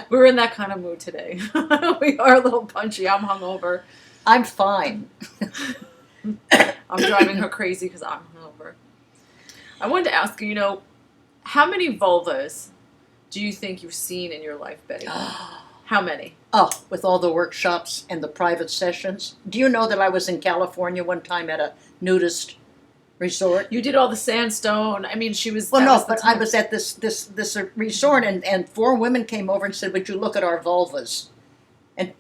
We're in that kind of mood today. We are a little punchy. I'm hungover. I'm fine. I'm driving her crazy because I'm hungover. I wanted to ask you, how many vulvas do you think you've seen in your life, Betty? How many? Oh, with all the workshops and the private sessions. Do you know that I was in California one time at a nudist resort? You did all the sandstone. I mean, she was. Well, no, but I was at this resort, and 4 women came over and said, "Would you look at our vulvas, and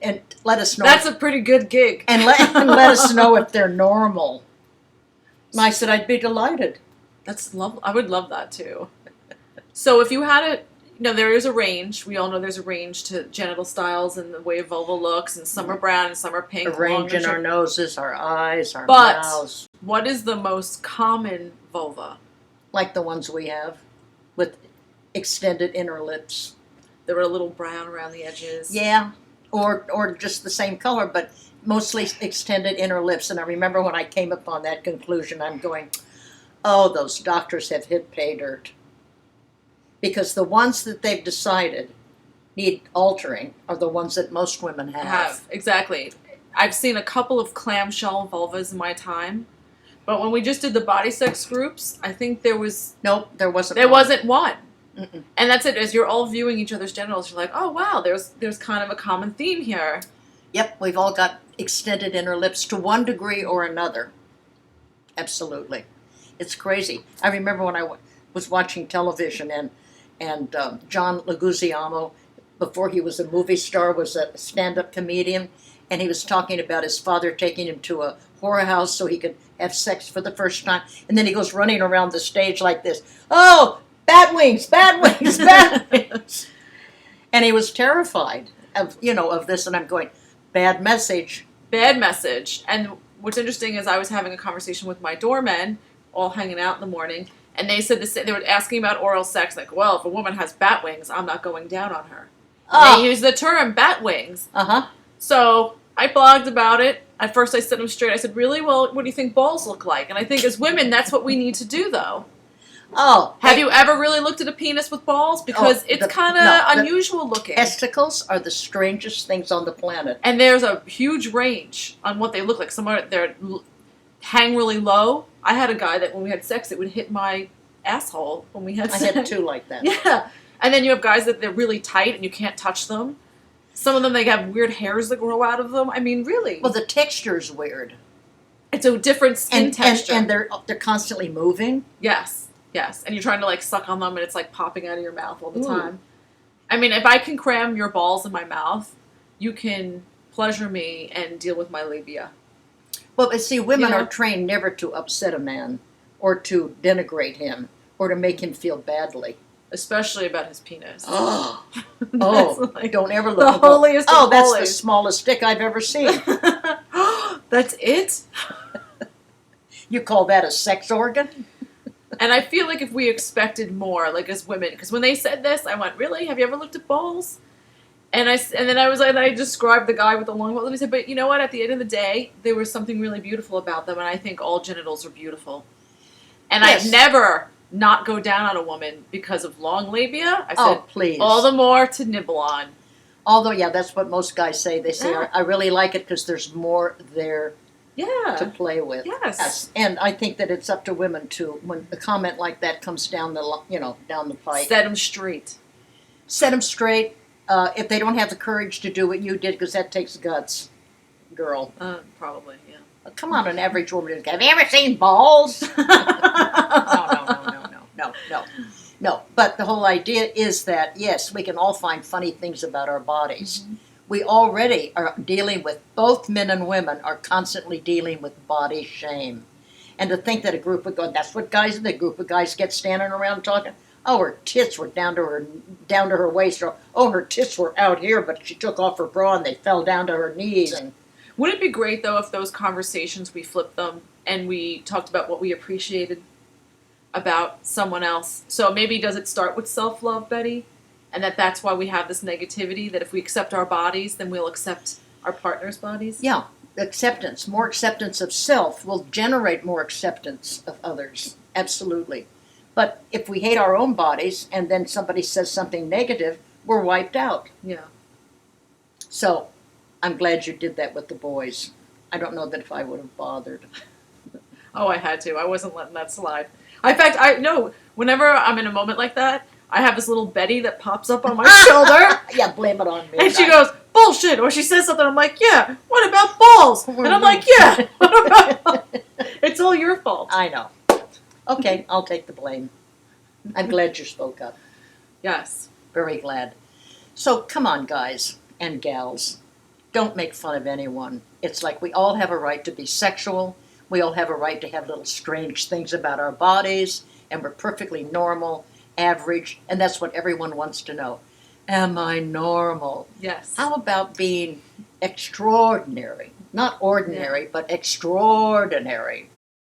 let us know?" That's a pretty good gig. And let us know if they're normal. And I said, "I'd be delighted." That's love. I would love that too. So if you had there is a range. We all know there's a range to genital styles and the way a vulva looks, and some are brown and some are pink. A range in our noses, our eyes, our but mouths. What is the most common vulva? Like the ones we have, with extended inner lips. They were a little brown around the edges. Yeah, or just the same color, but mostly extended inner lips. And I remember when I came upon that conclusion, I'm going, oh, those doctors have hit pay dirt. Because the ones that they've decided need altering are the ones that most women have. Exactly. I've seen a couple of clamshell vulvas in my time, but when we just did the body sex groups, I think there was... Nope, there wasn't There one. wasn't one. Mm-mm. And that's it. As you're all viewing each other's genitals, you're like, oh, wow, there's kind of a common theme here. Yep, we've all got extended inner lips to one degree or another. Absolutely. It's crazy. I remember when I was watching television and John Leguizamo, before he was a movie star, was a stand-up comedian, and he was talking about his father taking him to a horror house so he could have sex for the first time, and then he goes running around the stage like this, oh, bat wings, bat wings, bat wings. And he was terrified of this, and I'm going, bad message. Bad message. And what's interesting is I was having a conversation with my doormen, all hanging out in the morning, and they said they were asking about oral sex, like, well, if a woman has bat wings, I'm not going down on her. They use the term bat wings. Uh-huh. So I blogged about it. At first I set them straight. I said, really? Well, what do you think balls look like? And I think as women, that's what we need to do, though. Oh. Have you ever really looked at a penis with balls? Because it's kind of unusual looking. Testicles are the strangest things on the planet. And there's a huge range on what they look like. Some are, they're hang really low. I had a guy that when we had sex, it would hit my asshole when we had sex. I had 2 like that. Yeah. And then you have guys that they're really tight and you can't touch them. Some of them, they have weird hairs that grow out of them. I mean, really. Well, the texture's weird. It's a different skin texture. And they're constantly moving. Yes. Yes. And you're trying to, like, suck on them and it's, like, popping out of your mouth all the time. I mean, if I can cram your balls in my mouth, you can pleasure me and deal with my labia. Well, but see, women are trained never to upset a man or to denigrate him or to make him feel badly. Especially about his penis. Oh, like don't ever look. The holiest of that's holies. the smallest dick I've ever seen. That's it? You call that a sex organ? And I feel like if we expected more, like as women, because when they said this, I went, really? Have you ever looked at balls? And then I was like, I described the guy with the long balls, and I said, but you know what? At the end of the day, there was something really beautiful about them, and I think all genitals are beautiful. And Yes. I'd never not go down on a woman because of long labia. I said, please. all the more to nibble on. Although, yeah, that's what most guys say. They say, Yeah. I really like it because there's more there to play with. Yes. And I think that it's up to women to, when a comment like that comes down down the pipe. Set them straight. Set them straight. If they don't have the courage to do what you did, because that takes guts, girl. Probably, yeah. Come on, an average woman. Have you ever seen balls? No. But the whole idea is that, yes, we can all find funny things about our bodies. Mm-hmm. We already are dealing with, both men and women are constantly dealing with body shame. And to think that a group of guys, that's what guys, the group of guys get standing around talking, oh, her tits were down to her waist, or oh, her tits were out here, but she took off her bra and they fell down to her knees. And wouldn't it be great, though, if those conversations, we flipped them and we talked about what we appreciated about someone else? So maybe does it start with self-love, Betty? And that's why we have this negativity, that if we accept our bodies, then we'll accept our partner's bodies? Yeah, acceptance. More acceptance of self will generate more acceptance of others. Absolutely. But if we hate our own bodies and then somebody says something negative, we're wiped out. Yeah. So I'm glad you did that with the boys. I don't know that if I would have bothered. Oh, I had to. I wasn't letting that slide. In fact, I no. Whenever I'm in a moment like that, I have this little Betty that pops up on my shoulder, Yeah, blame it on me. and she goes bullshit, or she says something. I'm like, yeah. What about balls? And I'm like, yeah. What about? It's all your fault. I know. Okay, I'll take the blame. I'm glad you spoke up. Yes. Very glad. So come on, guys and gals. Don't make fun of anyone. It's like we all have a right to be sexual. We all have a right to have little strange things about our bodies, and we're perfectly normal, average, and that's what everyone wants to know. Am I normal? Yes. How about being extraordinary? Not ordinary, but extraordinary.